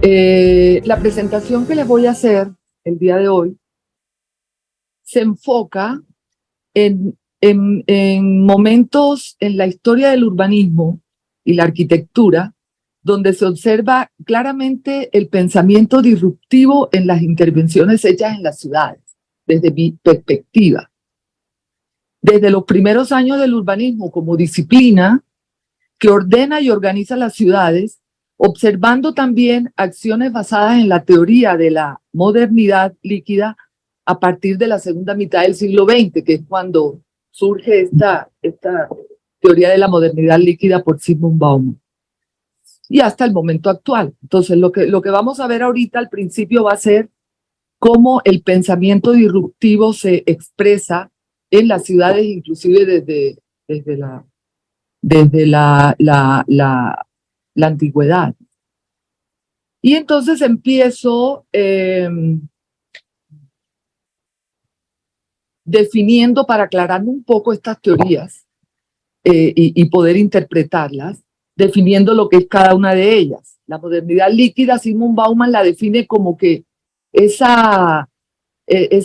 La presentación que les voy a hacer el día de hoy se enfoca en momentos en la historia del urbanismo y la arquitectura donde se observa claramente el pensamiento disruptivo en las intervenciones hechas en las ciudades, desde mi perspectiva. Desde los primeros años del urbanismo como disciplina que ordena y organiza las ciudades, observando también acciones basadas en la teoría de la modernidad líquida a partir de la segunda mitad del siglo XX, que es cuando surge esta teoría de la modernidad líquida por Zygmunt Bauman, y hasta el momento actual. Entonces, lo que vamos a ver ahorita al principio va a ser cómo el pensamiento disruptivo se expresa en las ciudades, inclusive desde la antigüedad. Y entonces empiezo definiendo, para aclararme un poco estas teorías y poder interpretarlas, definiendo lo que es cada una de ellas. La modernidad líquida, Zygmunt Bauman la define como que esa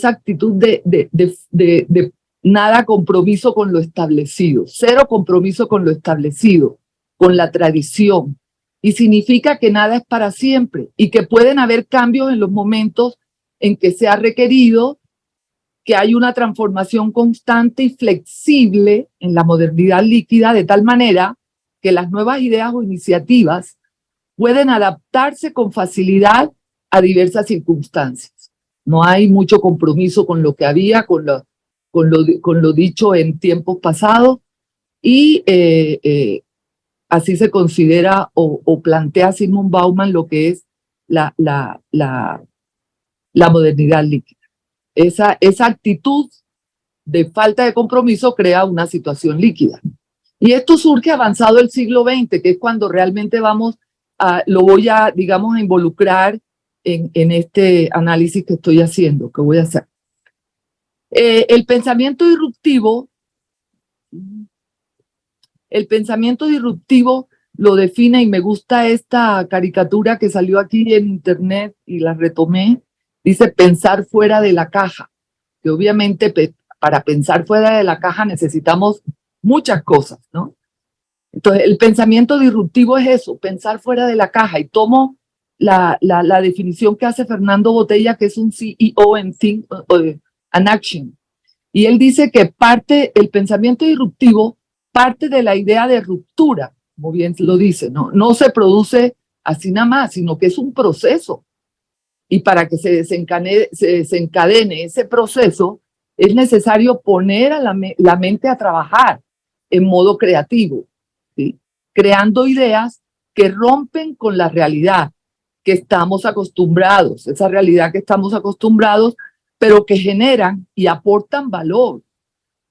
actitud de nada compromiso con lo establecido, cero compromiso con lo establecido, con la tradición, y significa que nada es para siempre y que pueden haber cambios en los momentos en que sea requerido, que hay una transformación constante y flexible en la modernidad líquida, de tal manera que las nuevas ideas o iniciativas pueden adaptarse con facilidad a diversas circunstancias. No hay mucho compromiso con lo que había, con lo dicho en tiempos pasados, y así se considera o plantea Zygmunt Bauman lo que es la modernidad líquida. Esa actitud de falta de compromiso crea una situación líquida. Y esto surge avanzado el siglo XX, que es cuando realmente lo voy a, digamos, a involucrar en este análisis que estoy haciendo, que voy a hacer. El pensamiento disruptivo lo define, y me gusta esta caricatura que salió aquí en internet y la retomé. Dice pensar fuera de la caja, que obviamente para pensar fuera de la caja necesitamos muchas cosas, ¿no? Entonces, el pensamiento disruptivo es eso, pensar fuera de la caja. Y tomo la definición que hace Fernando Botella, que es un CEO en Think and Action. Y él dice que el pensamiento disruptivo parte de la idea de ruptura, como bien lo dice, ¿no? No se produce así nada más, sino que es un proceso. Y para que se desencadene ese proceso, es necesario poner a la mente a trabajar en modo creativo, ¿sí? Creando ideas que rompen con la realidad que estamos acostumbrados, esa realidad que estamos acostumbrados, pero que generan y aportan valor,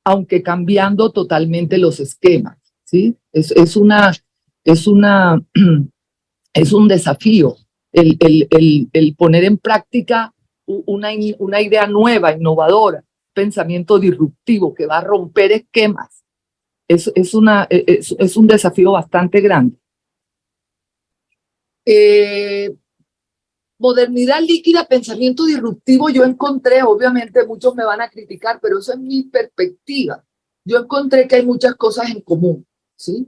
aunque cambiando totalmente los esquemas, ¿sí? Es un desafío el poner en práctica una idea nueva, innovadora, pensamiento disruptivo que va a romper esquemas. Es un desafío bastante grande. Modernidad líquida, pensamiento disruptivo, yo encontré, obviamente muchos me van a criticar, pero eso es mi perspectiva. Yo encontré que hay muchas cosas en común, ¿sí?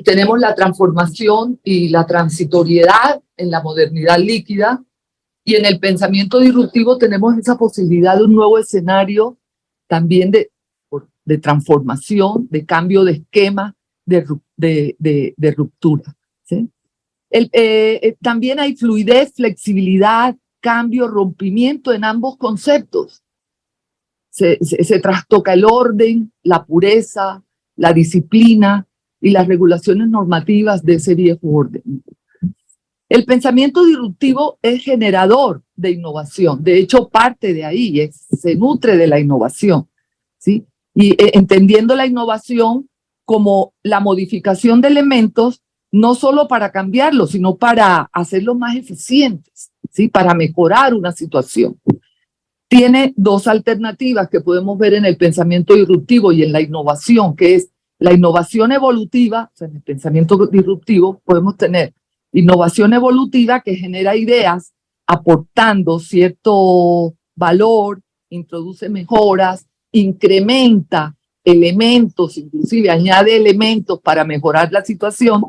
Tenemos la transformación y la transitoriedad en la modernidad líquida, y en el pensamiento disruptivo tenemos esa posibilidad de un nuevo escenario también de transformación, de cambio de esquema, de ruptura, ¿sí? También hay fluidez, flexibilidad, cambio, rompimiento en ambos conceptos. Se trastoca el orden, la pureza, la disciplina y las regulaciones normativas de ese viejo orden. El pensamiento disruptivo es generador de innovación, de hecho parte de ahí, se nutre de la innovación, ¿sí? Y entendiendo la innovación como la modificación de elementos, no solo para cambiarlos, sino para hacerlos más eficientes, ¿sí? Para mejorar una situación. Tiene dos alternativas que podemos ver en el pensamiento disruptivo y en la innovación, que es la innovación evolutiva. O sea, en el pensamiento disruptivo podemos tener Innovación evolutiva que genera ideas aportando cierto valor, introduce mejoras, incrementa elementos, inclusive añade elementos para mejorar la situación.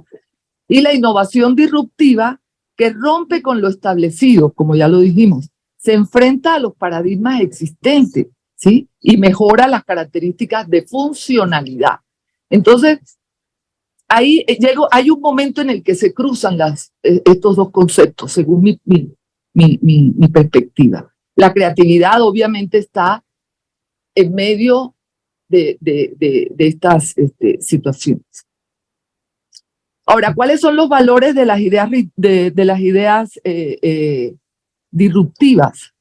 Y la innovación disruptiva que rompe con lo establecido, como ya lo dijimos, se enfrenta a los paradigmas existentes, ¿sí? Y mejora las características de funcionalidad. Entonces, ahí hay un momento en el que se cruzan estos dos conceptos, según mi perspectiva. La creatividad obviamente está en medio de estas situaciones. Ahora, ¿cuáles son los valores de las ideas, disruptivas?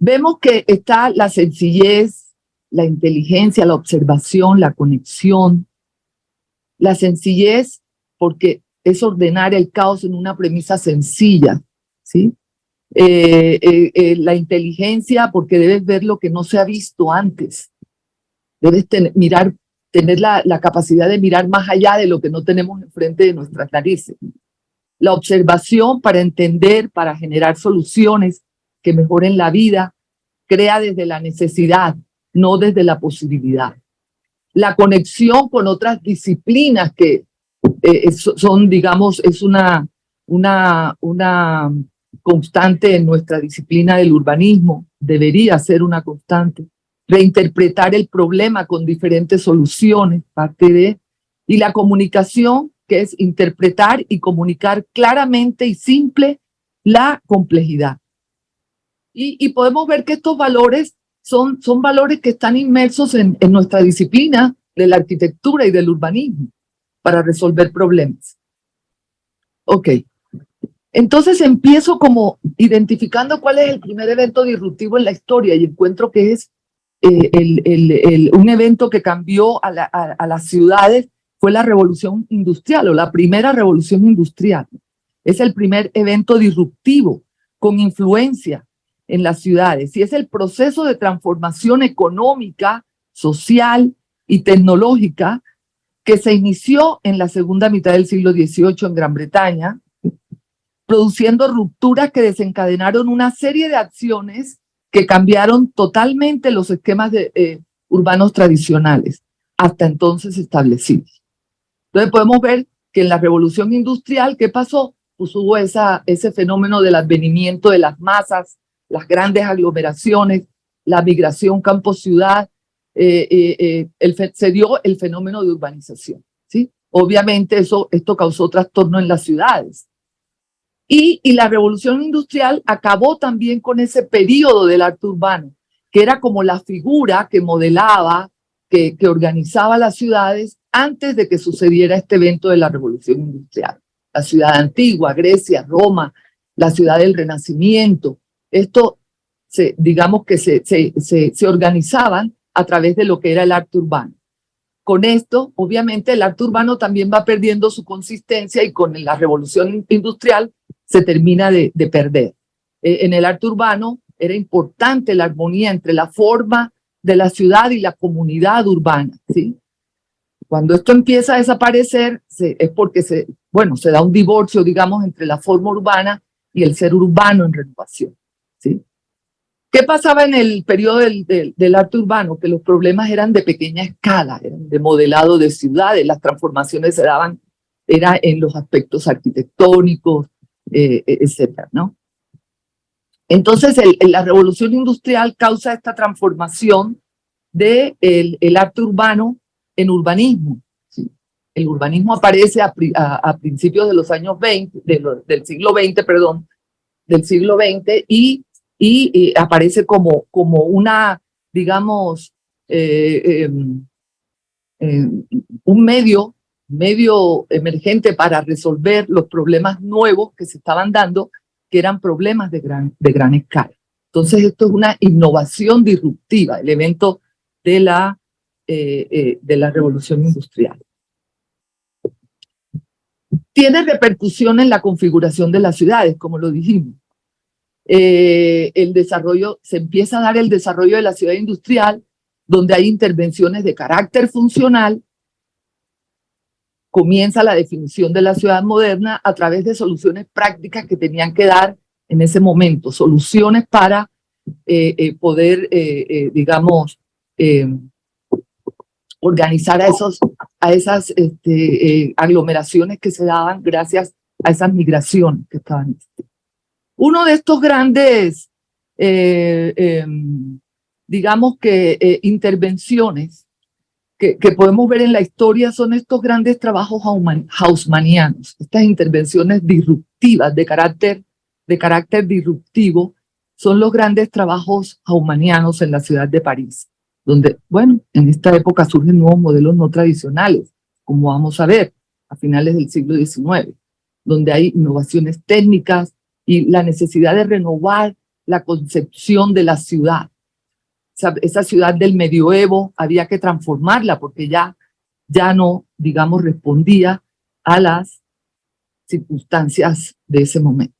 Vemos que está la sencillez, la inteligencia, la observación, la conexión. La sencillez porque es ordenar el caos en una premisa sencilla, ¿sí? La inteligencia porque debes ver lo que no se ha visto antes. Debes tener la capacidad de mirar más allá de lo que no tenemos enfrente de nuestras narices. La observación para entender, para generar soluciones que mejoren la vida, crea desde la necesidad, no desde la posibilidad. La conexión con otras disciplinas que son, digamos, es una constante en nuestra disciplina del urbanismo, debería ser una constante. Reinterpretar el problema con diferentes soluciones, parte de, y la comunicación, que es interpretar y comunicar claramente y simple la complejidad. Y podemos ver que estos valores son valores que están inmersos en nuestra disciplina de la arquitectura y del urbanismo para resolver problemas. Ok. Entonces empiezo como identificando cuál es el primer evento disruptivo en la historia y encuentro que es un evento que cambió a las ciudades, fue la revolución industrial o la primera revolución industrial. Es el primer evento disruptivo con influencia en las ciudades y es el proceso de transformación económica, social y tecnológica que se inició en la segunda mitad del siglo XVIII en Gran Bretaña, produciendo rupturas que desencadenaron una serie de acciones que cambiaron totalmente los esquemas urbanos tradicionales, hasta entonces establecidos. Entonces podemos ver que en la revolución industrial, ¿qué pasó? Pues hubo ese fenómeno del advenimiento de las masas, las aglomeraciones, la migración campo-ciudad, se dio el fenómeno de urbanización, ¿sí? Obviamente esto causó trastorno en las ciudades. Y la revolución industrial acabó también con ese periodo del arte urbano, que era como la figura que modelaba, que organizaba las ciudades antes de que sucediera este evento de la revolución industrial. La ciudad antigua, Grecia, Roma, la ciudad del Renacimiento, esto digamos que se organizaban a través de lo que era el arte urbano. Con esto, obviamente, el arte urbano también va perdiendo su consistencia y con la revolución industrial se termina de perder. En el arte urbano era importante la armonía entre la forma de la ciudad y la comunidad urbana, ¿sí? Cuando esto empieza a desaparecer, es porque se da un divorcio, digamos, entre la forma urbana y el ser urbano en renovación, ¿sí? ¿Qué pasaba en el periodo del arte urbano? Que los problemas eran de pequeña escala, eran de modelado de ciudades, las transformaciones se daban, era en los aspectos arquitectónicos, etcétera, ¿no? Entonces, la revolución industrial causa esta transformación del arte urbano en urbanismo, ¿sí? El urbanismo aparece a principios de los años 20, del siglo XX, perdón, del siglo XX, y aparece como una, digamos, un medio emergente para resolver los problemas nuevos que se estaban dando, que eran problemas de gran escala. Entonces esto es una innovación disruptiva, el evento de la revolución industrial. Tiene repercusión en la configuración de las ciudades, como lo dijimos. Se empieza a dar el desarrollo de la ciudad industrial, donde hay intervenciones de carácter funcional comienza la definición de la ciudad moderna a través de soluciones prácticas que tenían que dar en ese momento, soluciones para poder, digamos, organizar a esas aglomeraciones que se daban gracias a esas migraciones que estaban. Uno de estos grandes, digamos que intervenciones que podemos ver en la historia son estos grandes trabajos haussmannianos, estas intervenciones disruptivas de carácter disruptivo, son los grandes trabajos haussmannianos en la ciudad de París, donde, bueno, en esta época surgen nuevos modelos no tradicionales, como vamos a ver, a finales del siglo XIX, donde hay innovaciones técnicas y la necesidad de renovar la concepción de la ciudad. Esa ciudad del medioevo había que transformarla porque ya no, digamos, respondía a las circunstancias de ese momento.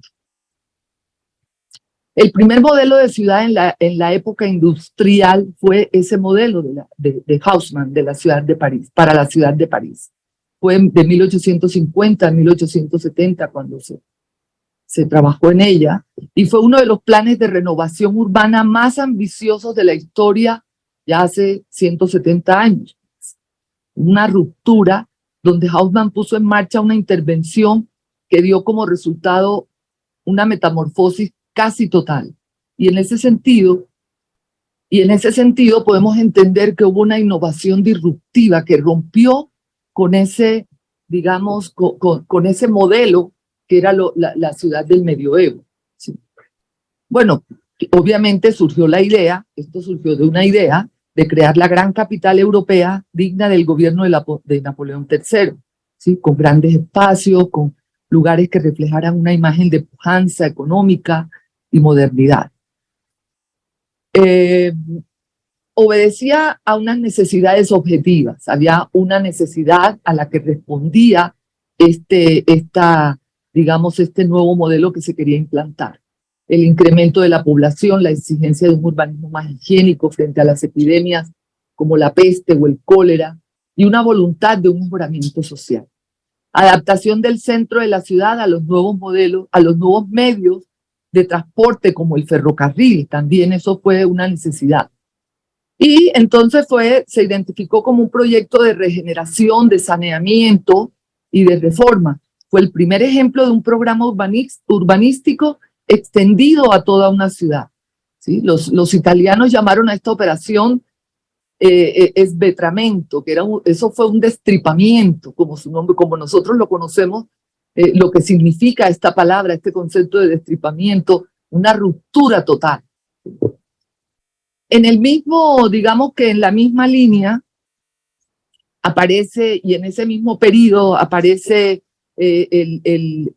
El primer modelo de ciudad en la época industrial fue ese modelo de Haussmann, de la ciudad de París, para la ciudad de París. Fue de 1850 a 1870 cuando se trabajó en ella, y fue uno de los planes de renovación urbana más ambiciosos de la historia ya hace 170 años. Una ruptura donde Haussmann puso en marcha una intervención que dio como resultado una metamorfosis casi total. Y en ese sentido podemos entender que hubo una innovación disruptiva que rompió con ese, digamos, con ese modelo que era la ciudad del medioevo. ¿Sí? Bueno, obviamente esto surgió de una idea de crear la gran capital europea digna del gobierno de Napoleón III, ¿sí? Con grandes espacios, con lugares que reflejaran una imagen de pujanza económica y modernidad. Obedecía a unas necesidades objetivas, había una necesidad a la que respondía digamos, este nuevo modelo que se quería implantar. El incremento de la población, la exigencia de un urbanismo más higiénico frente a las epidemias como la peste o el cólera, y una voluntad de un mejoramiento social. Adaptación del centro de la ciudad a los nuevos modelos, a los nuevos medios de transporte como el ferrocarril, también eso fue una necesidad. Y entonces se identificó como un proyecto de regeneración, de saneamiento y de reforma. Fue el primer ejemplo de un programa urbanístico extendido a toda una ciudad. ¿Sí? Los italianos llamaron a esta operación esvetramento, que eso fue un destripamiento, como su nombre, como nosotros lo conocemos, lo que significa esta palabra, este concepto de destripamiento, una ruptura total. En el mismo, digamos que en la misma línea, aparece, y en ese mismo periodo aparece el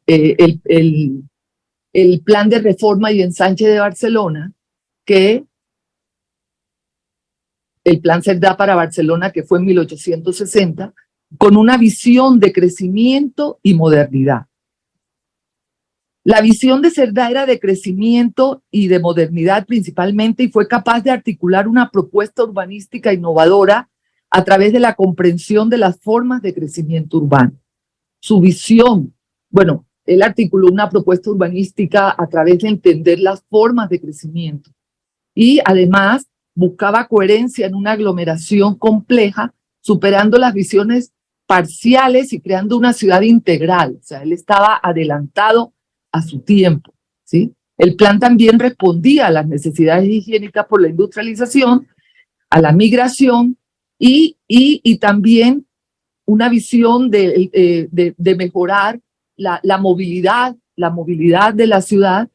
plan de reforma y ensanche de Barcelona, que el plan Cerdà para Barcelona, que fue en 1860, con una visión de crecimiento y modernidad. La visión de Cerdà era de crecimiento y de modernidad principalmente, y fue capaz de articular una propuesta urbanística innovadora a través de la comprensión de las formas de crecimiento urbano. Su visión, bueno, él articuló una propuesta urbanística a través de entender las formas de crecimiento y además buscaba coherencia en una aglomeración compleja, superando las visiones parciales y creando una ciudad integral. O sea, él estaba adelantado a su tiempo, ¿sí? El plan también respondía a las necesidades higiénicas por la industrialización, a la migración y también una visión de mejorar la movilidad de la ciudad,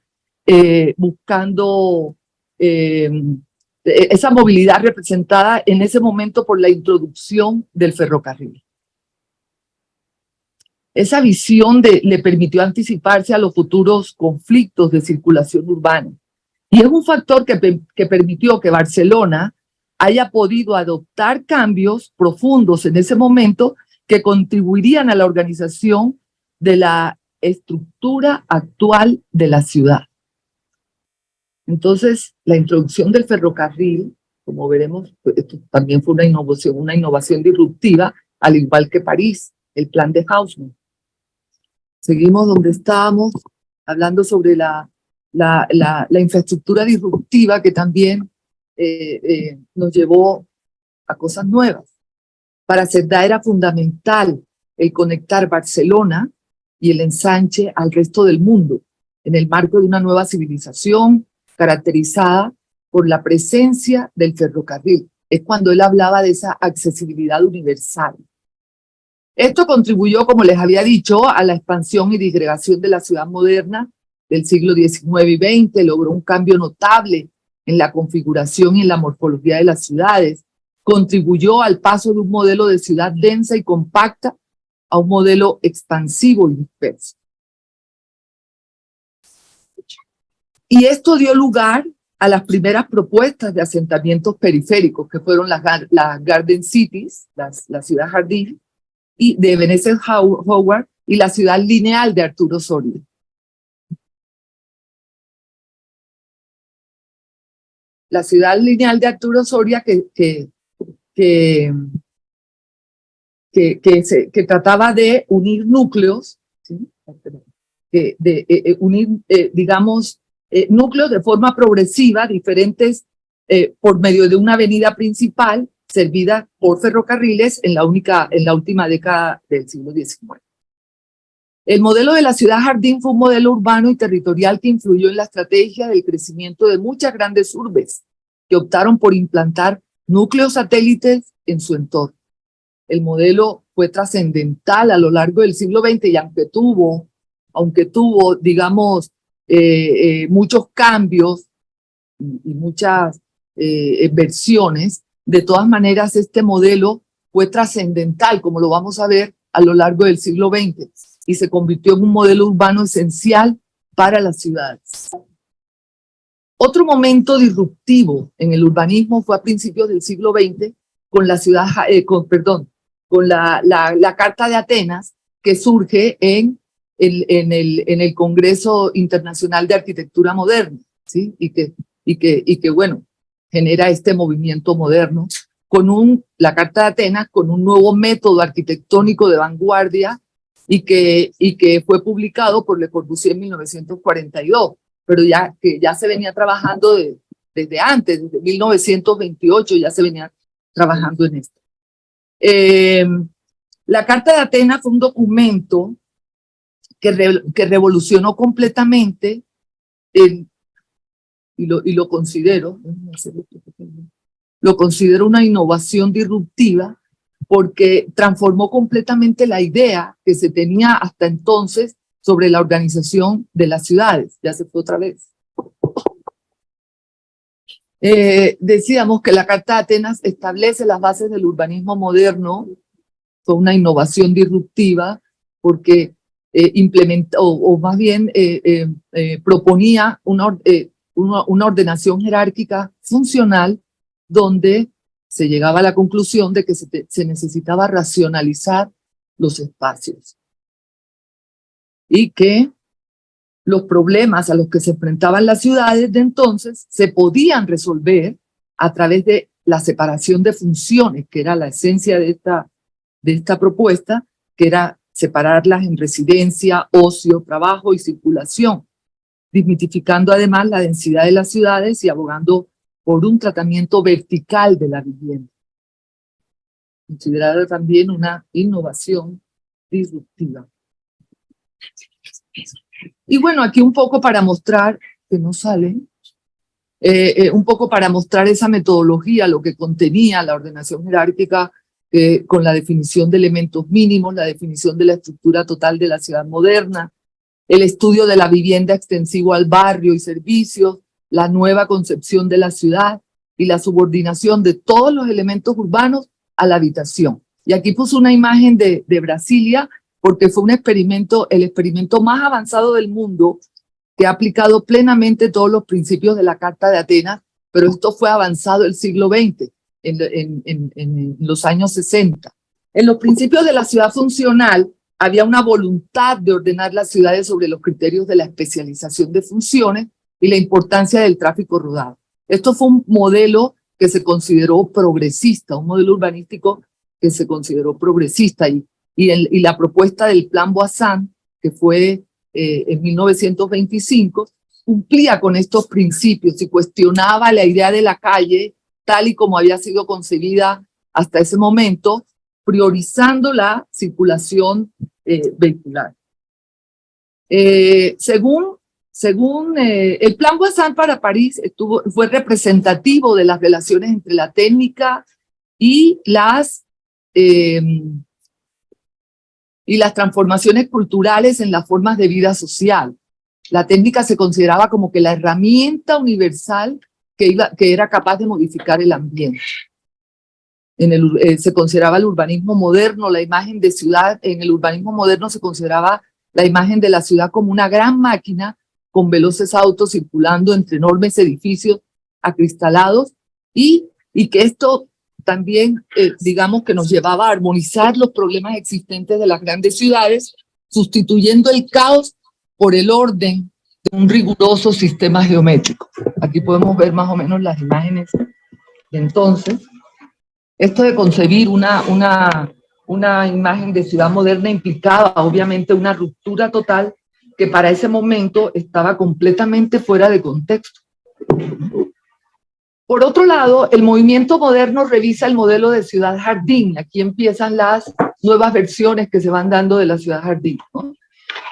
buscando esa movilidad representada en ese momento por la introducción del ferrocarril. Esa visión le permitió anticiparse a los futuros conflictos de circulación urbana. Y es un factor que permitió que Barcelona haya podido adoptar cambios profundos en ese momento que contribuirían a la organización de la estructura actual de la ciudad. Entonces, la introducción del ferrocarril, como veremos, esto también fue una innovación disruptiva, al igual que París. el plan de Haussmann. Seguimos donde estábamos, hablando sobre la infraestructura disruptiva que también nos llevó a cosas nuevas. Para Cerdá era fundamental el conectar Barcelona y el ensanche al resto del mundo, en el marco de una nueva civilización caracterizada por la presencia del ferrocarril. Es cuando él hablaba de esa accesibilidad universal. Esto contribuyó, como les había dicho, a la expansión y disgregación de la ciudad moderna del siglo XIX y XX, logró un cambio notable en la configuración y en la morfología de las ciudades, contribuyó al paso de un modelo de ciudad densa y compacta a un modelo expansivo y disperso. Y esto dio lugar a las primeras propuestas de asentamientos periféricos, que fueron las Garden Cities, la ciudad jardín, y de Ebenezer Howard, y la ciudad lineal de Arturo Soria. La ciudad lineal de Arturo Soria que trataba de unir núcleos, ¿sí? Unir, digamos, núcleos de forma progresiva, diferentes, por medio de una avenida principal servida por ferrocarriles en la última década del siglo XIX. El modelo de la ciudad jardín fue un modelo urbano y territorial que influyó en la estrategia del crecimiento de muchas grandes urbes que optaron por implantar núcleos satélites en su entorno. El modelo fue trascendental a lo largo del siglo XX y aunque tuvo, digamos, muchos cambios y muchas versiones, de todas maneras este modelo fue trascendental, como lo vamos a ver a lo largo del siglo XX, y se convirtió en un modelo urbano esencial para las ciudades. Otro momento disruptivo en el urbanismo fue a principios del siglo XX con la Carta de Atenas, que surge en el Congreso Internacional de Arquitectura Moderna, ¿sí? y que bueno, genera este movimiento moderno con la Carta de Atenas con un nuevo método arquitectónico de vanguardia y que fue publicado por Le Corbusier en 1942, pero que ya se venía trabajando desde antes, desde 1928 ya se venía trabajando en esto. La Carta de Atenas fue un documento que revolucionó completamente y lo considero una innovación disruptiva porque transformó completamente la idea que se tenía hasta entonces sobre la organización de las ciudades. Ya se fue otra vez. Decíamos que la Carta de Atenas establece las bases del urbanismo moderno. Fue una innovación disruptiva porque implementó, o más bien proponía una ordenación jerárquica funcional donde se llegaba a la conclusión de que se necesitaba racionalizar los espacios y que los problemas a los que se enfrentaban las ciudades de entonces se podían resolver a través de la separación de funciones, que era la esencia de esta propuesta, que era separarlas en residencia, ocio, trabajo y circulación, desmitificando además la densidad de las ciudades y abogando por un tratamiento vertical de la vivienda. Considerada también una innovación disruptiva. Y bueno, aquí un poco para mostrar, que no sale, un poco para mostrar esa metodología, lo que contenía la ordenación jerárquica, con la definición de elementos mínimos, la definición de la estructura total de la ciudad moderna, el estudio de la vivienda extensivo al barrio y servicios, la nueva concepción de la ciudad y la subordinación de todos los elementos urbanos a la habitación. Y aquí puse una imagen de Brasilia, porque fue el experimento más avanzado del mundo que ha aplicado plenamente todos los principios de la Carta de Atenas, pero esto fue avanzado el siglo XX, en los años 60. En los principios de la ciudad funcional había una voluntad de ordenar las ciudades sobre los criterios de la especialización de funciones y la importancia del tráfico rodado. Esto fue un modelo que se consideró progresista, un modelo urbanístico que se consideró progresista, y y la propuesta del Plan Boissin, que fue en 1925, cumplía con estos principios y cuestionaba la idea de la calle tal y como había sido concebida hasta ese momento, priorizando la circulación vehicular. Según el Plan Boissin para París fue representativo de las relaciones entre la técnica y las transformaciones culturales en las formas de vida social. La técnica se consideraba como que la herramienta universal que era capaz de modificar el ambiente. Se consideraba el urbanismo moderno, la imagen de ciudad, en el urbanismo moderno se consideraba la imagen de la ciudad como una gran máquina con veloces autos circulando entre enormes edificios acristalados y que esto también, digamos, que nos llevaba a armonizar los problemas existentes de las grandes ciudades, sustituyendo el caos por el orden de un riguroso sistema geométrico. Aquí podemos ver más o menos las imágenes de entonces. Esto de concebir una imagen de ciudad moderna implicaba obviamente una ruptura total que para ese momento estaba completamente fuera de contexto. Por otro lado, el movimiento moderno revisa el modelo de ciudad jardín. Aquí empiezan las nuevas versiones que se van dando de la ciudad jardín, ¿no?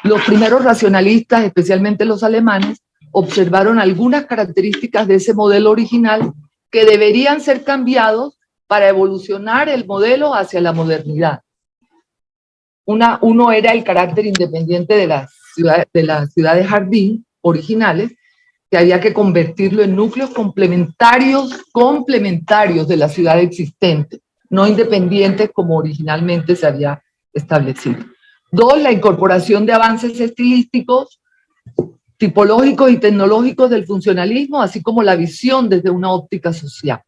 Los primeros racionalistas, especialmente los alemanes, observaron algunas características de ese modelo original que deberían ser cambiados para evolucionar el modelo hacia la modernidad. Uno era el carácter independiente de las ciudades jardín originales, que había que convertirlo en núcleos complementarios de la ciudad existente, no independientes como originalmente se había establecido. 2, la incorporación de avances estilísticos, tipológicos y tecnológicos del funcionalismo, así como la visión desde una óptica social.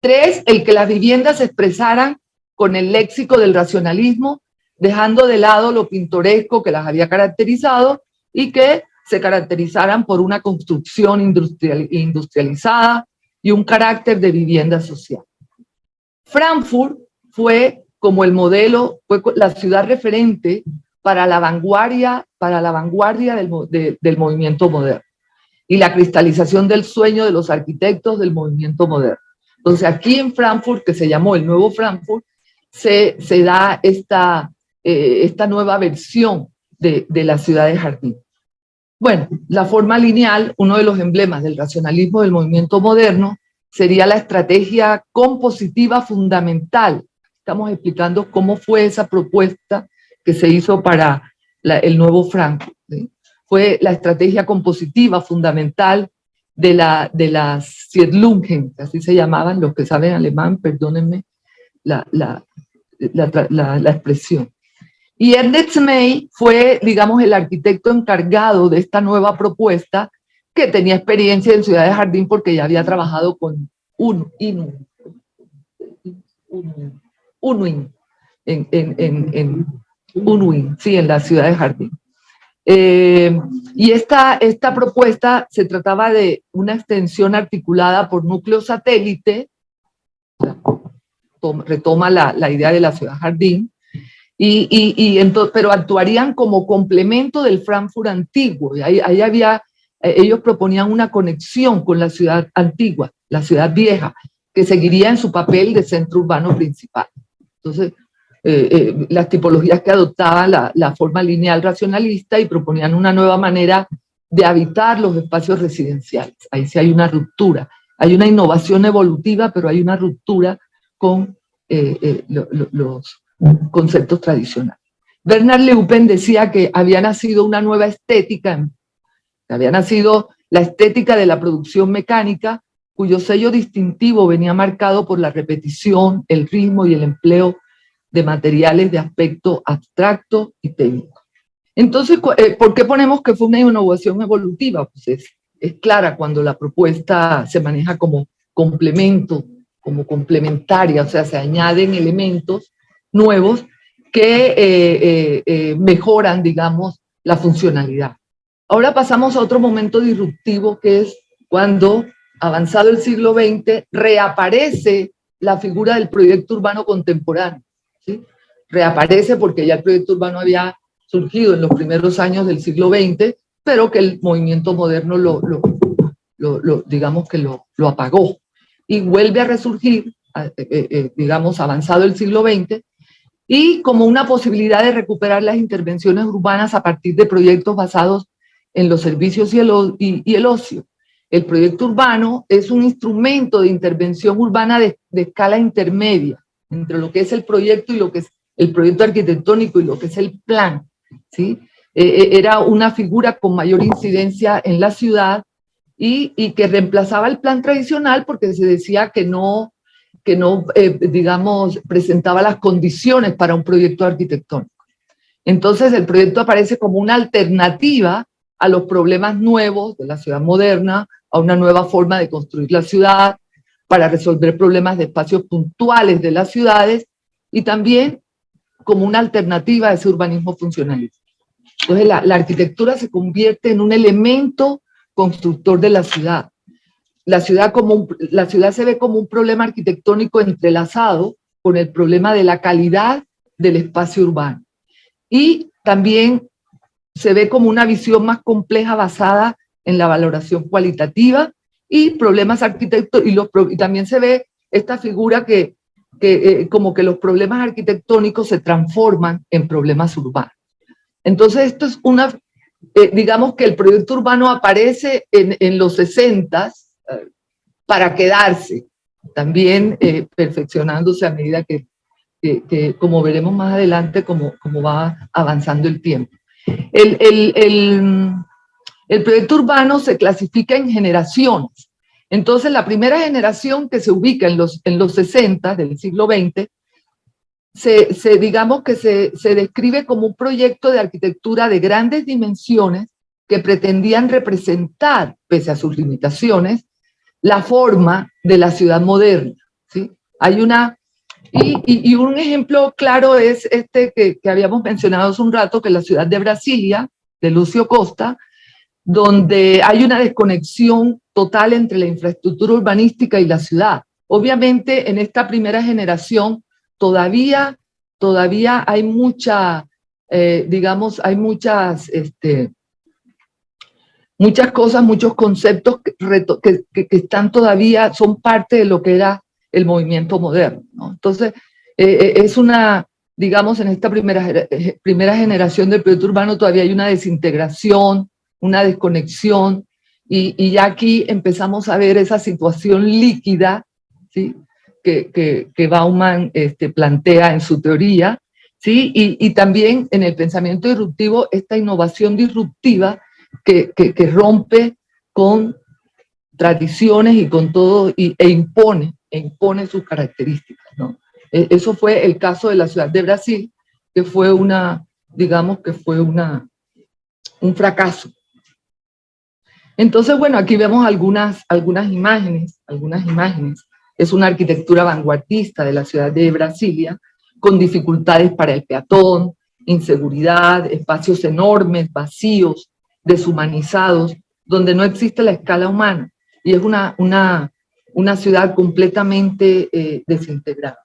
3, el que las viviendas se expresaran con el léxico del racionalismo, dejando de lado lo pintoresco que las había caracterizado y que se caracterizaran por una construcción industrializada y un carácter de vivienda social. Frankfurt fue como el modelo, fue la ciudad referente para la vanguardia del movimiento moderno y la cristalización del sueño de los arquitectos del movimiento moderno. Entonces aquí en Frankfurt, que se llamó el Nuevo Frankfurt, se da esta nueva versión de la ciudad de jardín. Bueno, la forma lineal, uno de los emblemas del racionalismo del movimiento moderno, sería la estrategia compositiva fundamental. Estamos explicando cómo fue esa propuesta que se hizo para el Nuevo Frankfurt, ¿sí? Fue la estrategia compositiva fundamental de las Siedlungen, así se llamaban, los que saben alemán, perdónenme la expresión. Y Ernest May fue, digamos, el arquitecto encargado de esta nueva propuesta, que tenía experiencia en ciudades jardín porque ya había trabajado con Unwin en Unwin, sí, en la ciudad de jardín. Y esta propuesta se trataba de una extensión articulada por núcleo satélite, retoma la idea de la ciudad jardín, pero actuarían como complemento del Frankfurt antiguo. Y ahí ellos proponían una conexión con la ciudad antigua, la ciudad vieja, que seguiría en su papel de centro urbano principal. Entonces, las tipologías que adoptaban la forma lineal racionalista y proponían una nueva manera de habitar los espacios residenciales. Ahí sí hay una ruptura. Hay una innovación evolutiva, pero hay una ruptura con los conceptos tradicionales. Bernard Leupen decía que había nacido una nueva estética, había nacido la estética de la producción mecánica, cuyo sello distintivo venía marcado por la repetición, el ritmo y el empleo de materiales de aspecto abstracto y técnico. Entonces, ¿por qué ponemos que fue una innovación evolutiva? Pues es clara cuando la propuesta se maneja como complemento, como complementaria, o sea, se añaden elementos nuevos que mejoran, digamos, la funcionalidad. Ahora pasamos a otro momento disruptivo, que es cuando, avanzado el siglo XX, reaparece la figura del proyecto urbano contemporáneo, ¿sí? reaparece porque ya el proyecto urbano había surgido en los primeros años del siglo XX, pero que el movimiento moderno digamos que lo apagó. Y vuelve a resurgir, digamos, avanzado el siglo XX, y como una posibilidad de recuperar las intervenciones urbanas a partir de proyectos basados en los servicios y el ocio. El proyecto urbano es un instrumento de intervención urbana de escala intermedia entre lo que es el proyecto y lo que es el proyecto arquitectónico y lo que es el plan, ¿sí? Era una figura con mayor incidencia en la ciudad y que reemplazaba el plan tradicional porque se decía que no digamos, presentaba las condiciones para un proyecto arquitectónico. Entonces el proyecto aparece como una alternativa a los problemas nuevos de la ciudad moderna, a una nueva forma de construir la ciudad, para resolver problemas de espacios puntuales de las ciudades y también como una alternativa a ese urbanismo funcionalista. Entonces la arquitectura se convierte en un elemento constructor de la ciudad. La ciudad se ve como un problema arquitectónico entrelazado con el problema de la calidad del espacio urbano. Y también se ve como una visión más compleja basada en la valoración cualitativa y problemas arquitectónicos, y también se ve esta figura que como que los problemas arquitectónicos se transforman en problemas urbanos. Entonces esto es digamos que el proyecto urbano aparece en los 60s para quedarse, también perfeccionándose a medida que como veremos más adelante, como va avanzando el tiempo. El proyecto urbano se clasifica en generaciones. Entonces, la primera generación que se ubica en los 60 del siglo XX, digamos que se describe como un proyecto de arquitectura de grandes dimensiones que pretendían representar, pese a sus limitaciones, la forma de la ciudad moderna, ¿sí? Hay y un ejemplo claro es este que habíamos mencionado hace un rato, que es la ciudad de Brasilia, de Lúcio Costa, donde hay una desconexión total entre la infraestructura urbanística y la ciudad. Obviamente, en esta primera generación todavía hay digamos, hay muchas cosas, muchos conceptos que están todavía, son parte de lo que era el movimiento moderno, ¿no? Entonces, es digamos, en esta primera generación del proyecto urbano todavía hay una desintegración, una desconexión, y ya aquí empezamos a ver esa situación líquida, ¿sí? que Bauman plantea en su teoría, ¿sí? Y también en el pensamiento disruptivo, esta innovación disruptiva que rompe con tradiciones y con todo, e impone sus características, ¿no? Eso fue el caso de la ciudad de Brasil, que fue digamos que fue un fracaso. Entonces, bueno, aquí vemos algunas imágenes. Es una arquitectura vanguardista de la ciudad de Brasilia, con dificultades para el peatón, inseguridad, espacios enormes, vacíos, deshumanizados, donde no existe la escala humana, y es una ciudad completamente desintegrada.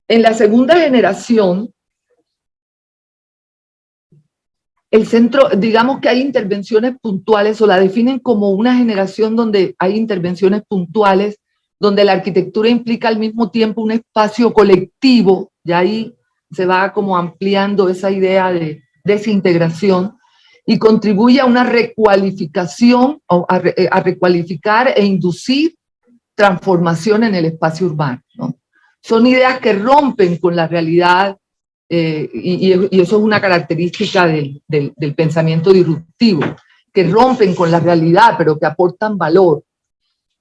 En la segunda generación, el centro, digamos que hay intervenciones puntuales, o la definen como una generación donde hay intervenciones puntuales, donde la arquitectura implica al mismo tiempo un espacio colectivo, y ahí se va como ampliando esa idea de desintegración, y contribuye a una recualificación, a recualificar e inducir transformación en el espacio urbano, ¿no? Son ideas que rompen con la realidad, y eso es una característica del pensamiento disruptivo, que rompen con la realidad, pero que aportan valor,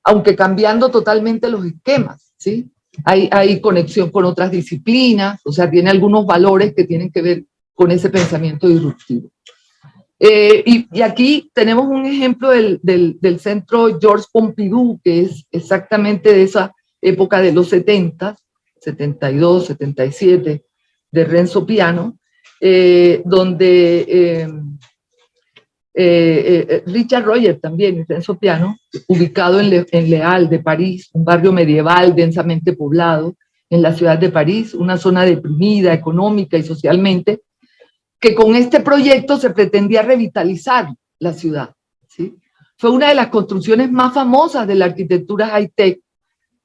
aunque cambiando totalmente los esquemas, ¿sí? Hay conexión con otras disciplinas, o sea, tiene algunos valores que tienen que ver con ese pensamiento disruptivo. Y aquí tenemos un ejemplo del centro Georges Pompidou, que es exactamente de esa época de los 70, 72, 77, de Renzo Piano, donde Richard Roger también, Renzo Piano, ubicado en Le Halles de París, un barrio medieval densamente poblado, en la ciudad de París, una zona deprimida económica y socialmente, que con este proyecto se pretendía revitalizar la ciudad, ¿sí? Fue una de las construcciones más famosas de la arquitectura high-tech,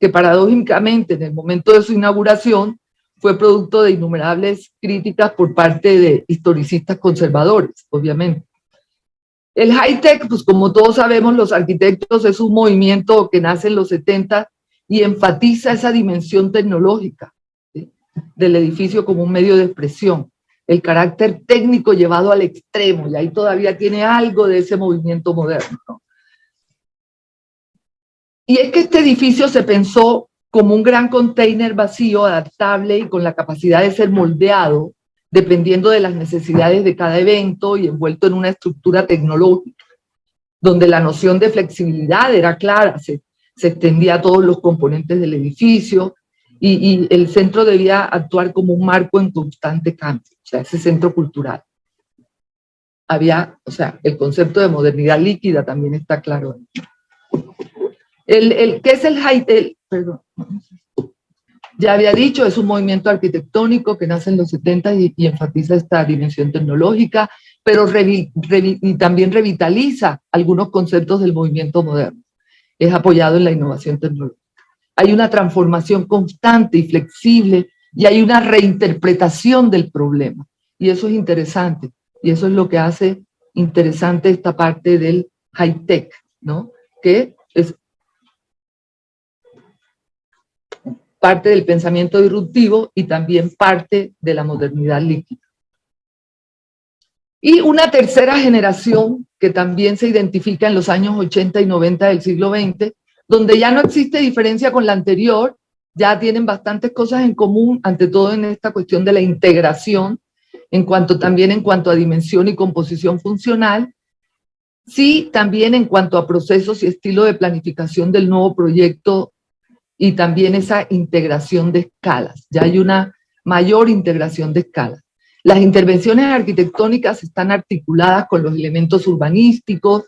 que paradójicamente en el momento de su inauguración fue producto de innumerables críticas por parte de historicistas conservadores, obviamente. El high-tech, pues como todos sabemos, los arquitectos, es un movimiento que nace en los 70 y enfatiza esa dimensión tecnológica, ¿sí?, del edificio como un medio de expresión, el carácter técnico llevado al extremo, y ahí todavía tiene algo de ese movimiento moderno, ¿no? Y es que este edificio se pensó como un gran container vacío, adaptable y con la capacidad de ser moldeado dependiendo de las necesidades de cada evento y envuelto en una estructura tecnológica, donde la noción de flexibilidad era clara, se extendía a todos los componentes del edificio y el centro debía actuar como un marco en constante cambio, o sea, ese centro cultural. Había, o sea, el concepto de modernidad líquida también está claro. ¿Qué es el high-tech? Perdón. Ya había dicho, es un movimiento arquitectónico que nace en los 70 y enfatiza esta dimensión tecnológica, pero y también revitaliza algunos conceptos del movimiento moderno. Es apoyado en la innovación tecnológica. Hay una transformación constante y flexible y hay una reinterpretación del problema. Y eso es interesante. Y eso es lo que hace interesante esta parte del high-tech, ¿no? Que es parte del pensamiento disruptivo y también parte de la modernidad líquida. Y una tercera generación que también se identifica en los años 80 y 90 del siglo XX, donde ya no existe diferencia con la anterior, ya tienen bastantes cosas en común, ante todo en esta cuestión de la integración, también en cuanto a dimensión y composición funcional, sí, también en cuanto a procesos y estilo de planificación del nuevo proyecto y también esa integración de escalas. Ya hay una mayor integración de escalas. Las intervenciones arquitectónicas están articuladas con los elementos urbanísticos,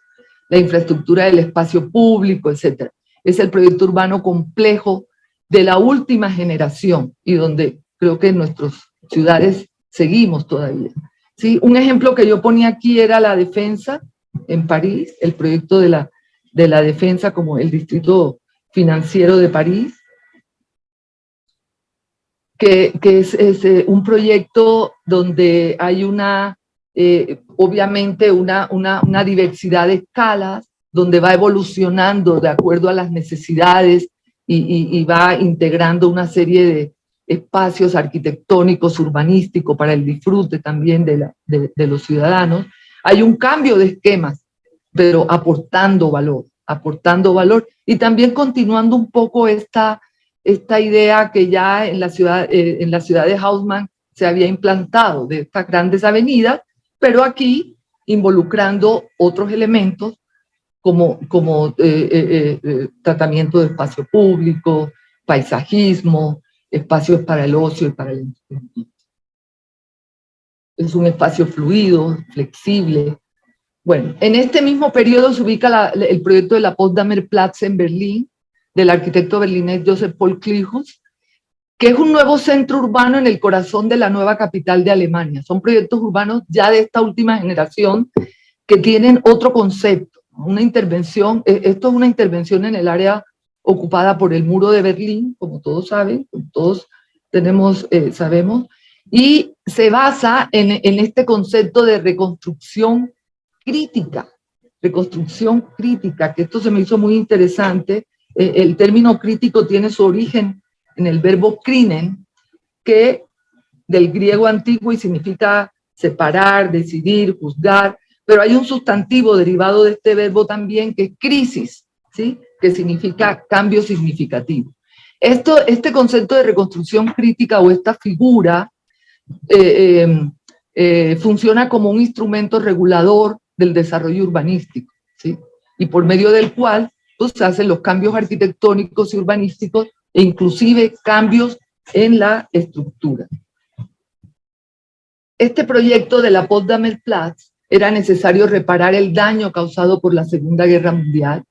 la infraestructura del espacio público, etc. Es el proyecto urbano complejo de la última generación y donde creo que en nuestras ciudades seguimos todavía, ¿sí? Un ejemplo que yo ponía aquí era la defensa en París, el proyecto de la defensa como el distrito financiero de París, que es un proyecto donde hay obviamente una diversidad de escalas, donde va evolucionando de acuerdo a las necesidades y va integrando una serie de espacios arquitectónicos, urbanísticos para el disfrute también de los ciudadanos. Hay un cambio de esquemas, pero aportando valor y también continuando un poco esta idea que ya en la ciudad de Haussmann se había implantado de estas grandes avenidas, pero aquí involucrando otros elementos como tratamiento de espacio público, paisajismo, espacios para el ocio y para el entretenimiento. Es un espacio fluido, flexible. Bueno, en este mismo periodo se ubica el proyecto de la Potsdamer Platz en Berlín, del arquitecto berlinés Joseph Paul Kliehus, que es un nuevo centro urbano en el corazón de la nueva capital de Alemania. Son proyectos urbanos ya de esta última generación que tienen otro concepto, una intervención. Esto es una intervención en el área ocupada por el muro de Berlín, como todos saben, todos sabemos, y se basa en este concepto de reconstrucción crítica, que esto se me hizo muy interesante. El término crítico tiene su origen en el verbo krinen, que del griego antiguo y significa separar, decidir, juzgar, pero hay un sustantivo derivado de este verbo también que es crisis, ¿sí?, que significa cambio significativo. Este concepto de reconstrucción crítica o esta figura funciona como un instrumento regulador del desarrollo urbanístico, ¿sí?, y por medio del cual pues, se hacen los cambios arquitectónicos y urbanísticos e inclusive cambios en la estructura. Este proyecto de la Potsdamer Platz era necesario reparar el daño causado por la Segunda Guerra Mundial.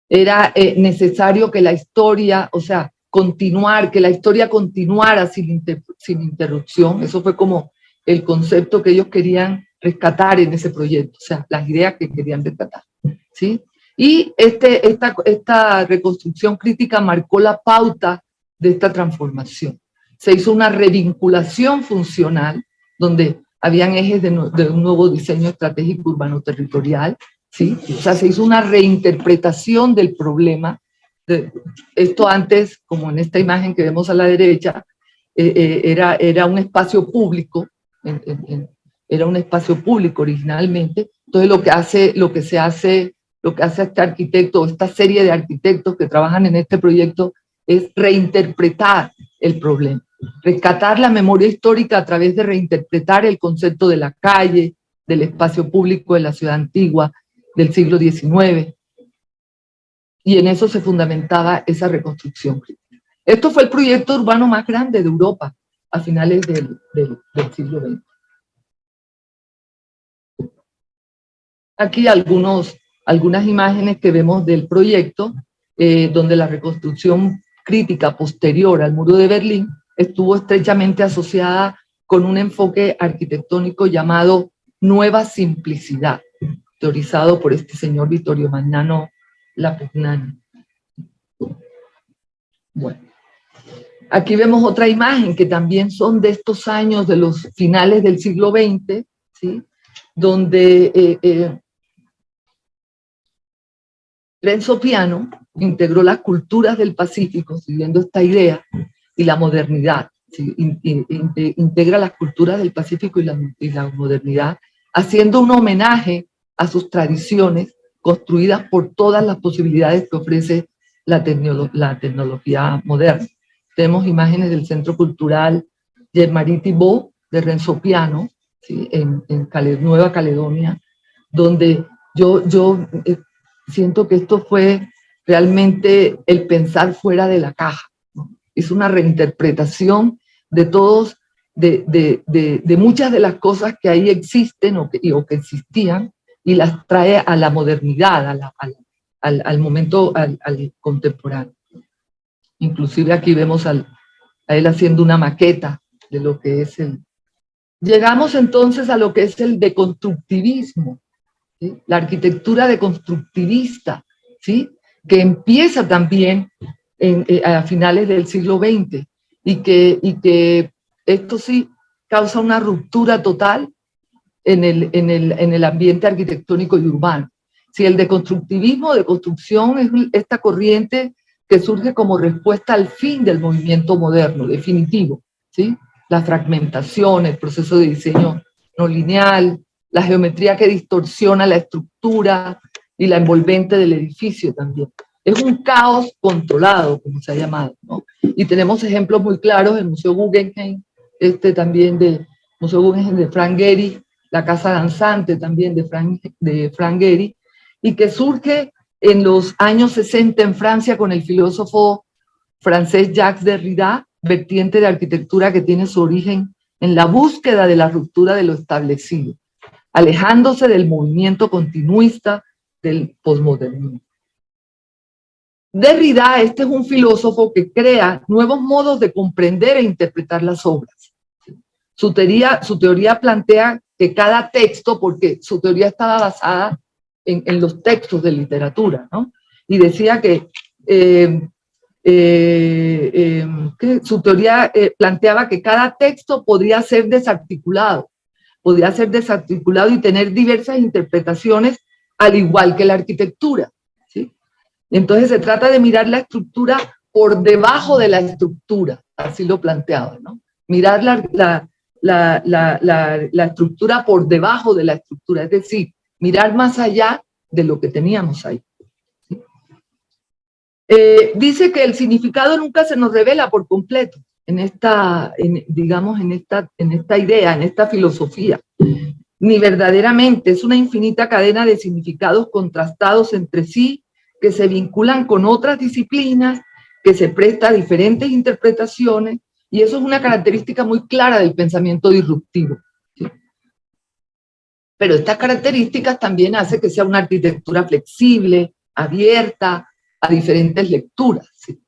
Era necesario que la historia, o sea, continuar, que la historia continuara sin interrupción. Eso fue como el concepto que ellos querían rescatar en ese proyecto, o sea, las ideas que querían rescatar, ¿sí? Y esta reconstrucción crítica marcó la pauta de esta transformación. Se hizo una revinculación funcional, donde habían ejes de un nuevo diseño estratégico urbano territorial, ¿sí? O sea, se hizo una reinterpretación del problema. Esto antes, como en esta imagen que vemos a la derecha, era un espacio público, era un espacio público originalmente. Entonces lo que hace este arquitecto, esta serie de arquitectos que trabajan en este proyecto, es reinterpretar el problema, rescatar la memoria histórica a través de reinterpretar el concepto de la calle, del espacio público de la ciudad antigua del siglo XIX, y en eso se fundamentaba esa reconstrucción. Esto fue el proyecto urbano más grande de Europa a finales del siglo XX. Aquí algunas imágenes que vemos del proyecto, donde la reconstrucción crítica posterior al muro de Berlín estuvo estrechamente asociada con un enfoque arquitectónico llamado Nueva Simplicidad, teorizado por este señor Vittorio Magnano Lapugnani. Bueno, aquí vemos otra imagen que también son de estos años, de los finales del siglo XX, ¿sí? Donde Renzo Piano integró las culturas del Pacífico, siguiendo esta idea, y la modernidad. ¿Sí? Integra las culturas del Pacífico y la modernidad, haciendo un homenaje a sus tradiciones construidas por todas las posibilidades que ofrece la tecnología moderna. Tenemos imágenes del Centro Cultural Jean-Marie Thibault de Renzo Piano, ¿sí? en Nueva Caledonia, donde yo siento que esto fue realmente el pensar fuera de la caja, ¿no? Es una reinterpretación de muchas de las cosas que ahí existen o que existían, y las trae a la modernidad, al momento, al contemporáneo. Inclusive aquí vemos a él haciendo una maqueta de lo que es el... Llegamos entonces a lo que es el deconstructivismo, ¿sí? La arquitectura deconstructivista, ¿sí? Que empieza también a finales del siglo XX, y que esto sí causa una ruptura total en el ambiente arquitectónico y urbano. Si el deconstructivismo de construcción es esta corriente que surge como respuesta al fin del movimiento moderno, definitivo, ¿sí? La fragmentación, el proceso de diseño no lineal, la geometría que distorsiona la estructura y la envolvente del edificio también. Es un caos controlado, como se ha llamado, ¿no? Y tenemos ejemplos muy claros en el Museo Guggenheim, también de Museo Guggenheim de Frank Gehry, la Casa Danzante también de Frank Gehry, y que surge en los años 60 en Francia con el filósofo francés Jacques Derrida, vertiente de arquitectura que tiene su origen en la búsqueda de la ruptura de lo establecido, alejándose del movimiento continuista del posmodernismo. Derrida, es un filósofo que crea nuevos modos de comprender e interpretar las obras. Su teoría plantea que cada texto, porque su teoría estaba basada en los textos de literatura, ¿no? Y decía que su teoría planteaba que cada texto podría ser desarticulado y tener diversas interpretaciones, al igual que la arquitectura, ¿sí? Entonces se trata de mirar la estructura por debajo de la estructura, así lo planteaba, ¿no? Mirar la estructura por debajo de la estructura, es decir, mirar más allá de lo que teníamos ahí. ¿Sí? Dice que el significado nunca se nos revela por completo en esta idea, en esta filosofía, ni verdaderamente. Es una infinita cadena de significados contrastados entre sí, que se vinculan con otras disciplinas, que se presta a diferentes interpretaciones, y eso es una característica muy clara del pensamiento disruptivo, ¿sí? Pero estas características también hacen que sea una arquitectura flexible, abierta a diferentes lecturas, ¿sí?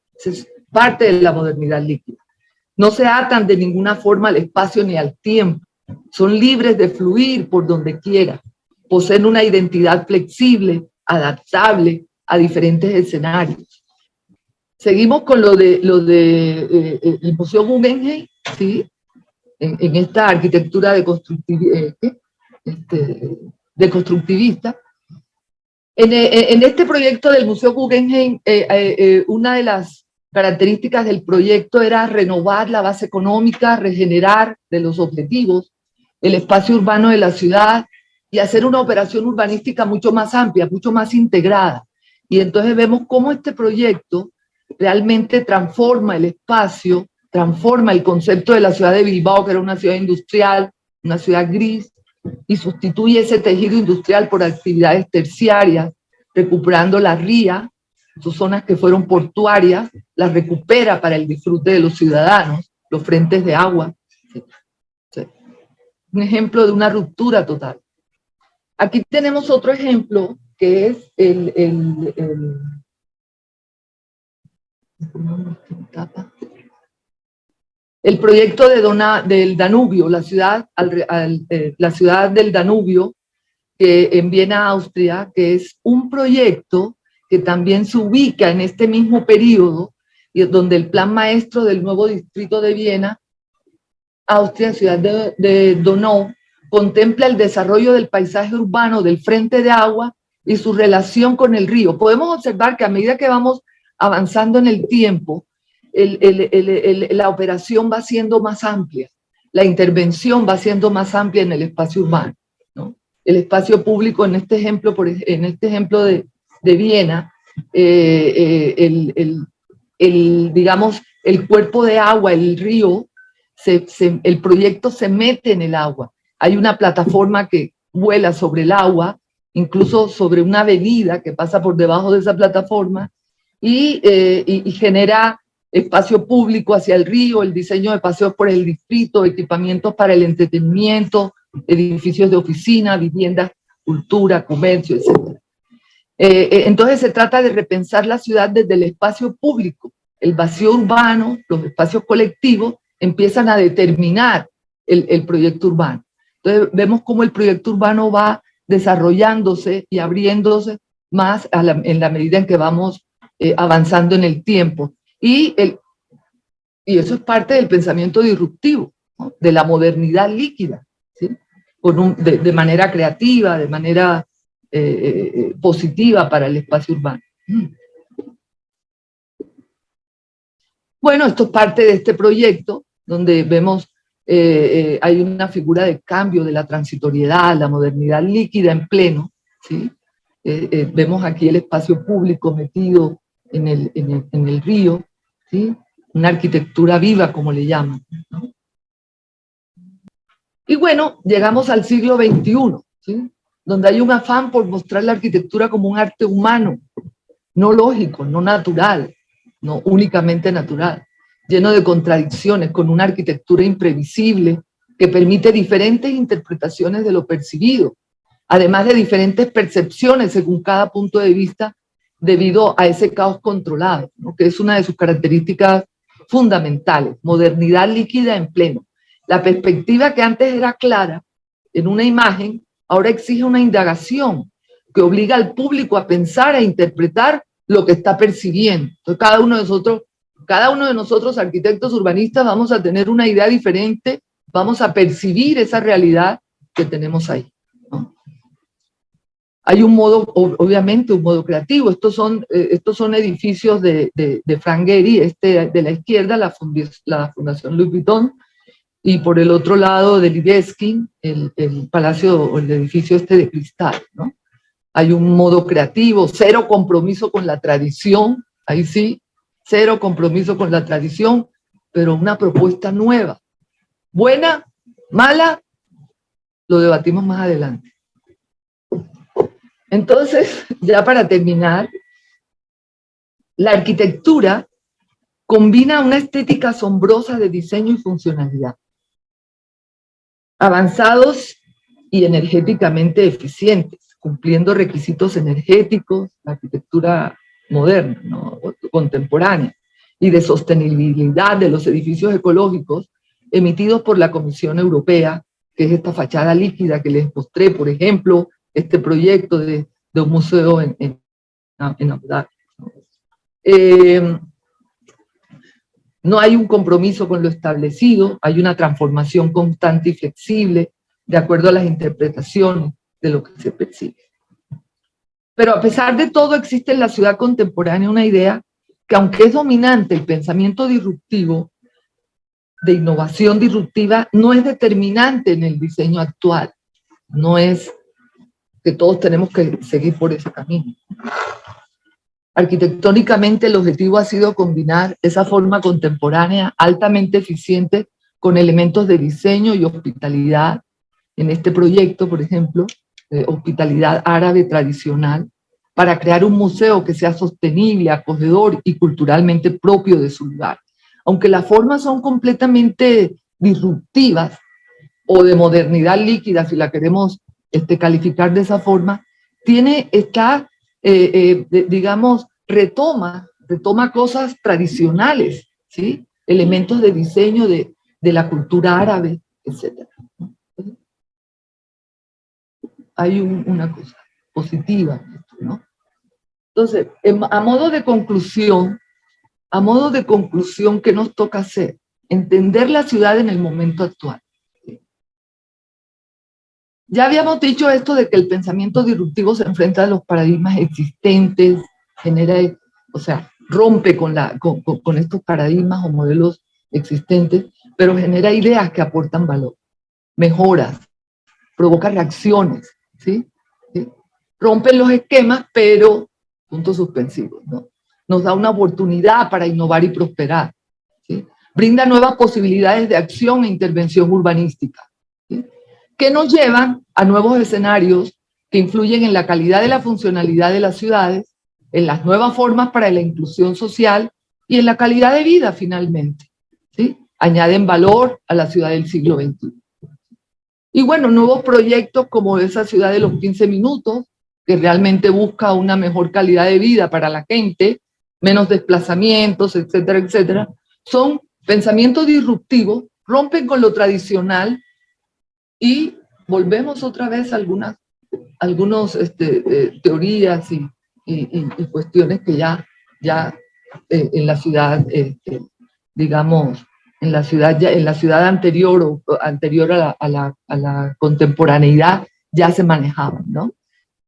parte de la modernidad líquida. No se atan de ninguna forma al espacio ni al tiempo. Son libres de fluir por donde quieran. Poseen una identidad flexible, adaptable a diferentes escenarios. Seguimos con lo de el Museo Guggenheim, ¿sí? En esta arquitectura de constructivista. En este proyecto del Museo Guggenheim, una de las características del proyecto era renovar la base económica, regenerar de los objetivos el espacio urbano de la ciudad y hacer una operación urbanística mucho más amplia, mucho más integrada. Y entonces vemos cómo este proyecto realmente transforma el espacio, transforma el concepto de la ciudad de Bilbao, que era una ciudad industrial, una ciudad gris, y sustituye ese tejido industrial por actividades terciarias, recuperando la ría, sus zonas que fueron portuarias, las recupera para el disfrute de los ciudadanos, los frentes de agua. Sí. Un ejemplo de una ruptura total. Aquí tenemos otro ejemplo, que es el proyecto del Danubio, la ciudad del Danubio, que en Viena, Austria, que es un proyecto que también se ubica en este mismo periodo, y donde el plan maestro del nuevo distrito de Viena, Austria, ciudad de Donau, contempla el desarrollo del paisaje urbano del frente de agua y su relación con el río. Podemos observar que a medida que vamos avanzando en el tiempo, la operación va siendo más amplia, la intervención va siendo más amplia en el espacio urbano, ¿no? El espacio público, en este ejemplo, de Viena, digamos, el cuerpo de agua, el río, el proyecto se mete en el agua. Hay una plataforma que vuela sobre el agua, incluso sobre una avenida que pasa por debajo de esa plataforma, y genera espacio público hacia el río, el diseño de paseos por el distrito, equipamientos para el entretenimiento, edificios de oficina, viviendas, cultura, comercio, etc. Entonces se trata de repensar la ciudad desde el espacio público. El vacío urbano, los espacios colectivos, empiezan a determinar el proyecto urbano. Entonces vemos cómo el proyecto urbano va desarrollándose y abriéndose más en la medida en que vamos avanzando en el tiempo. Y eso es parte del pensamiento disruptivo, ¿no? De la modernidad líquida, ¿sí? De manera creativa, de manera positiva para el espacio urbano. Bueno, esto es parte de este proyecto, donde vemos, hay una figura de cambio de la transitoriedad, la modernidad líquida en pleno, ¿sí? Vemos aquí el espacio público metido en el río, ¿sí? Una arquitectura viva, como le llaman, ¿no? Y bueno, llegamos al siglo XXI, ¿sí? Donde hay un afán por mostrar la arquitectura como un arte humano, no lógico, no natural, no únicamente natural, lleno de contradicciones, con una arquitectura imprevisible que permite diferentes interpretaciones de lo percibido, además de diferentes percepciones según cada punto de vista, debido a ese caos controlado, ¿no? Que es una de sus características fundamentales, modernidad líquida en pleno. La perspectiva que antes era clara en una imagen, ahora exige una indagación que obliga al público a pensar e interpretar lo que está percibiendo. Entonces, cada uno de nosotros, arquitectos urbanistas, vamos a tener una idea diferente, vamos a percibir esa realidad que tenemos ahí, ¿no? Hay un modo, obviamente, un modo creativo. Estos son edificios de Frank Gehry, de la izquierda, la Fundación Louis Vuitton, y por el otro lado de Libeskind, el palacio o el edificio de cristal, ¿no? Hay un modo creativo, cero compromiso con la tradición, ahí sí, cero compromiso con la tradición, pero una propuesta nueva. Buena, mala, lo debatimos más adelante. Entonces, ya para terminar, la arquitectura combina una estética asombrosa de diseño y funcionalidad, avanzados y energéticamente eficientes, cumpliendo requisitos energéticos, la arquitectura moderna, ¿no? Contemporánea, y de sostenibilidad de los edificios ecológicos emitidos por la Comisión Europea, que es esta fachada líquida que les mostré, por ejemplo, este proyecto de un museo en Abu Dhabi. No hay un compromiso con lo establecido, hay una transformación constante y flexible de acuerdo a las interpretaciones de lo que se percibe. Pero a pesar de todo, existe en la ciudad contemporánea una idea que, aunque es dominante el pensamiento disruptivo, de innovación disruptiva, no es determinante en el diseño actual. No es que todos tenemos que seguir por ese camino. Arquitectónicamente, el objetivo ha sido combinar esa forma contemporánea altamente eficiente con elementos de diseño y hospitalidad. En este proyecto, por ejemplo, hospitalidad árabe tradicional, para crear un museo que sea sostenible, acogedor y culturalmente propio de su lugar. Aunque las formas son completamente disruptivas o de modernidad líquida, si la queremos calificar de esa forma, digamos, retoma cosas tradicionales, ¿sí? Elementos de diseño de la cultura árabe, etc. Hay una cosa positiva, ¿no? Entonces, a modo de conclusión, ¿qué nos toca hacer? Entender la ciudad en el momento actual. Ya habíamos dicho esto de que el pensamiento disruptivo se enfrenta a los paradigmas existentes, rompe con estos paradigmas o modelos existentes, pero genera ideas que aportan valor, mejoras, provoca reacciones, ¿sí? ¿Sí? Rompen los esquemas, pero puntos suspensivos, ¿no? Nos da una oportunidad para innovar y prosperar, ¿sí? Brinda nuevas posibilidades de acción e intervención urbanística, ¿sí? Que nos llevan a nuevos escenarios que influyen en la calidad de la funcionalidad de las ciudades, en las nuevas formas para la inclusión social y en la calidad de vida, finalmente, ¿sí? Añaden valor a la ciudad del siglo XXI. Y bueno, nuevos proyectos como esa ciudad de los 15 minutos, que realmente busca una mejor calidad de vida para la gente, menos desplazamientos, etcétera, etcétera, son pensamientos disruptivos, rompen con lo tradicional y volvemos otra vez a algunas teorías y cuestiones que ya en la ciudad, digamos, en la ciudad anterior a la contemporaneidad ya se manejaban, ¿no?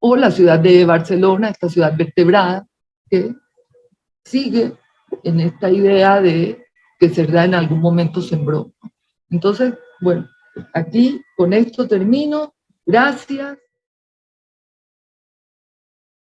O la ciudad de Barcelona, esta ciudad vertebrada, que sigue en esta idea de que Cerdá en algún momento sembró. Entonces, bueno, aquí con esto termino. Gracias.